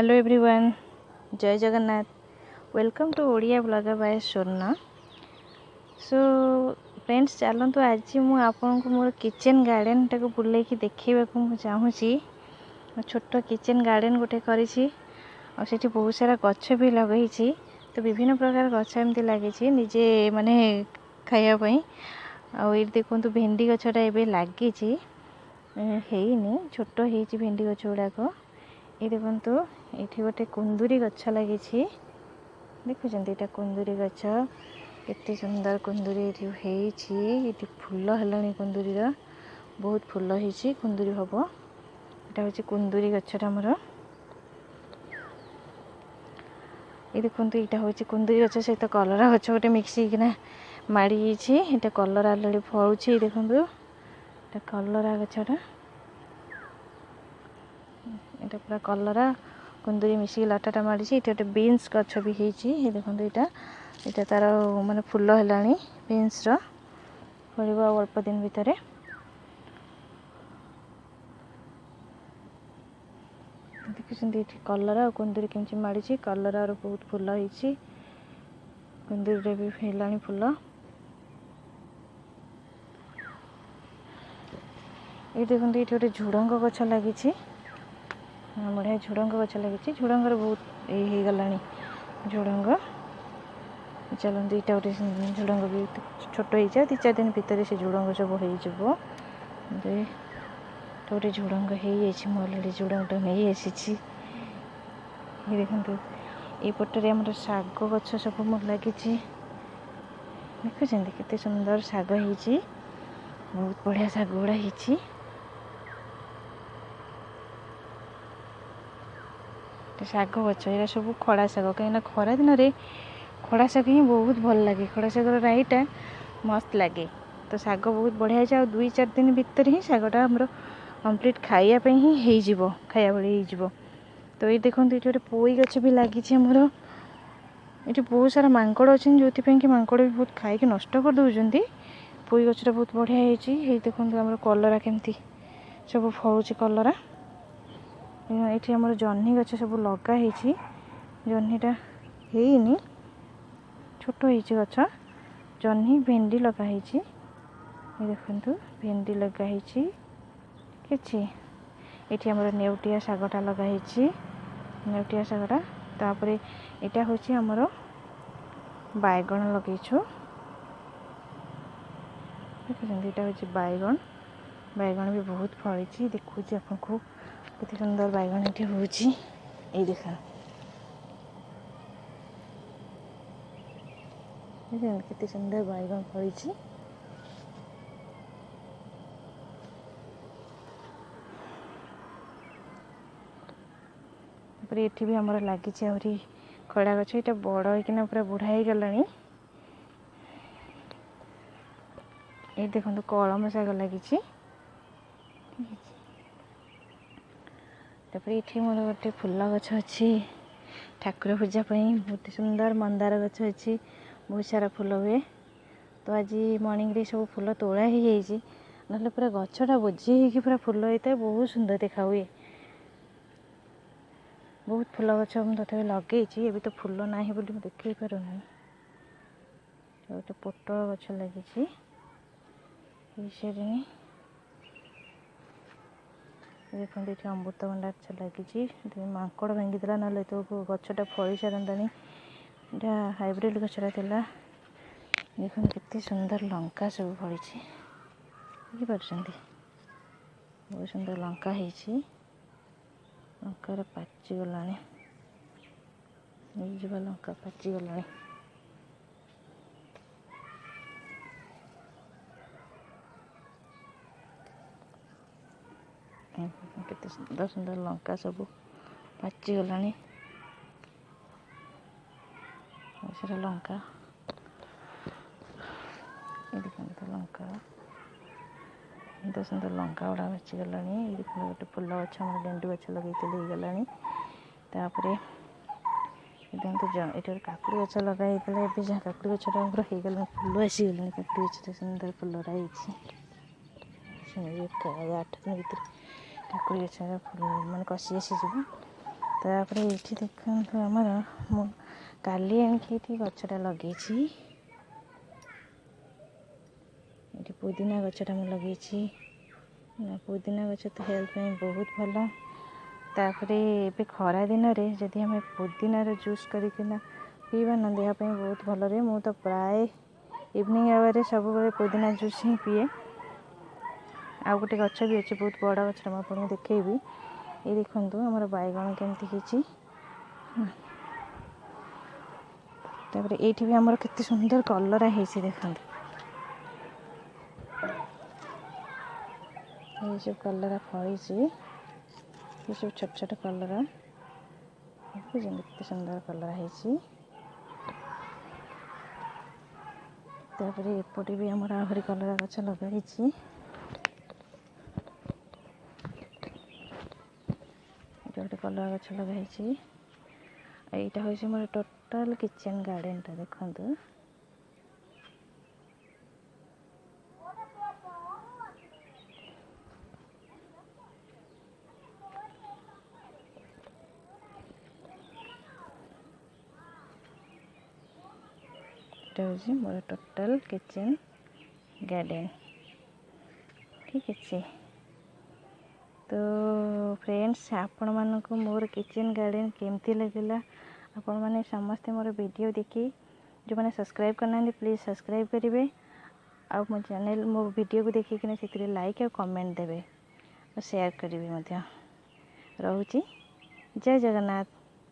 Hello everyone, Jai Jagannath. Welcome to Odia blogger by Swarna. So friends, चलतु आज मु आपन को मोर किचन गार्डन टाको बुले की देखा चाहूँगी। छोट किचन गार्डन गोटे करी बहुत सारा गछ भी लगे। तो विभिन्न प्रकार गछ एमती लगी निजे माने खायापी। आई देखु भेंडी गछटा एवं लगी छोट हो भेंडी गछ गुड़ाक। ये देखु ये गोटे कुंदुरी गछ लगी देखुं ये कुंदुरी गछ केते सुंदर कुंदुरी ये फूल है कुंदुरी बहुत फूल हो कुंदुरी हम यहाँ हूँ कुंदुरी गछटा मोर। ये देखो यहाँ हूँ कुंदुरी गछ सहित कलरा गछ गोटे मिक्स होना माड़ी ये कलरा अलरेडी फलुची। देखो कलरा गछटा ये पूरा कलरा कुंदुरी मिसिक लटाटा माड़ी। ये गोटे बीन्स गछ भी होती देखो यहाँ तार माने फूल है बीन्स फल अल्प दिन भितर। देखिए कलरा कुंदुरी केमती माड़ी कलरा बहुत फूल होती कुंदुरी भी है फूल। ये देखो ये गोटे झुड़ंग गछ लगी बढ़िया झुड़ंग गछ लगी झुड़ंगर बहुत ये गला झुड़ंग। चलते यहाँ गोटे झुड़ंग भी छोट हो 2-4 दिन भितर से झुड़ंग सब हो गोटे झुड़ंग हो अलरेडी झुड़ंग नहीं आसी। ये देखो ये पटरे आम शाग गछ सब मोर लगी देखुं केते सुंदर शाग हो बहुत बढ़िया शाग गुड़ा हो। शाग गछ ये सब खड़ा शाग कहीं खरा दिन में खड़ा शाग ही बहुत भल लगे खड़ा शागर राईटा मस्त लगे। तो शाग बहुत बढ़िया है 2-4 दिन भितर ही शागटा आमर कंप्लीट खायापी ही हो खाया भाई हो। तो ये देखो ये गोटे पोई गछ भी लगी आमर ये बहुत सारा मांकड़ अच्छे जो कि मांकड़ भी बहुत खाई नष्ट कर दौरान। पोई गछटा बहुत बढ़िया है देखो आम कलरा केमती सब फलुची कलरा। ये आमर जह्नी गछ सब लगाई जह्नीटा है छोट हो गछ जह्नी भेंडी लगाई ये देखु भेंडी लगाई कि ये आमर नेउटिया शागटा लगाई नेउटिया शागटा। तापर यहाँ हूँ आमर बैगण लगेछु देखिए यहाँ हूँ बैगण बैगण भी बहुत फली देखुची आपको कितने सुंदर बैगण ये हूँ ये देखा कितने सुंदर बैगण फली। ये भी आमर लगी आहरी खड़ा गछ ये बड़ होना पूरा बुढ़ा हो गला। ये देखो कलम शाग लगी ये मोर गोटे फूल गछ अच्छी ठाकुर पूजा बहुत सुंदर मंदार गछ अच्छी बहुत सारा फूल हुए। तो आज मॉर्निंग रे सब फूल तोड़ा ही जाइए ना पूरा गछटा बोझी हो पूरा फूल होता है बहुत सुंदर देखा हुए। बहुत फूल गछ तथा लगे ये तो फूल ना बोली देख पारूना। गोटे पोटल गछ लगी देखो ये अमृतभंडा गछ लगी मांकड़ भांगीदेला ना तो गछटा फली सारता यहाँ हाइब्रिड गछटा था। देखो कितने सुंदर लंका सब फली देखिए बहुत सुंदर लंका है लंकार पाचिगला लंका पाचिगला। केते सुंदर सुंदर लंका सब पाचिगला सारा लंका ये देखते लंका सुंदर लंका गुड़ा पाचिगला। ये देखते गोटे फूल गछ गेंडू गछ लगे गला। तापर ये काकुड़ी गछ लगाई जहाँ काकुड़ी गछटा हो गला फूल आसीगला काकुड़ी गछ सुंदर फूलरा हो 8 दिन भर काकुड़ी गछ माने कषि आसीज तापर ये देखु आमर मु काली आनिकी गछटा लगे पुदीना गछटा मुझे लगे पुदीना गछ तो हेल्थ में बहुत भल। तापर ए खरा दिन में जदि आम पुदीनार जूस करना पीवा ना देहपाई बहुत भल रहे। मु तो प्राय इवनिंग आवर सब पुदीना जूस ही पीए। आउ गोटे गछ भी अच्छे बहुत बड़ा गछ आपको देखेबी। ये देखु आमर बैगण केमती तापर ये भी आमर केते सुंदर कलरा है देखते ये सब कलरा फड़ी ये सब छोट छोट कलरा केते सुंदर कलरा है। तापर एपटे भी आमर आहरी कलरा गछ लगाई गोटे कलरा गछ लगाई। यहाँ हूँ मोर टोटाल किचेन गार्डन टा देखु हूँ मोर टोटाल किचेन गार्डन ठीक अच्छे। तो फ्रेंड्स आपण मानक मोर किचेन गार्डन केमती लगला आपण मैंने समस्ते मोर वीडियो देखी जो मैंने सब्सक्राइब करना प्लीज़ सब्सक्राइब करेंगे आ मो चैनल मो वीडियो को देखिए से लाइक और कमेंट देवे और शेयर करेंगे। रोची जय जगन्नाथ।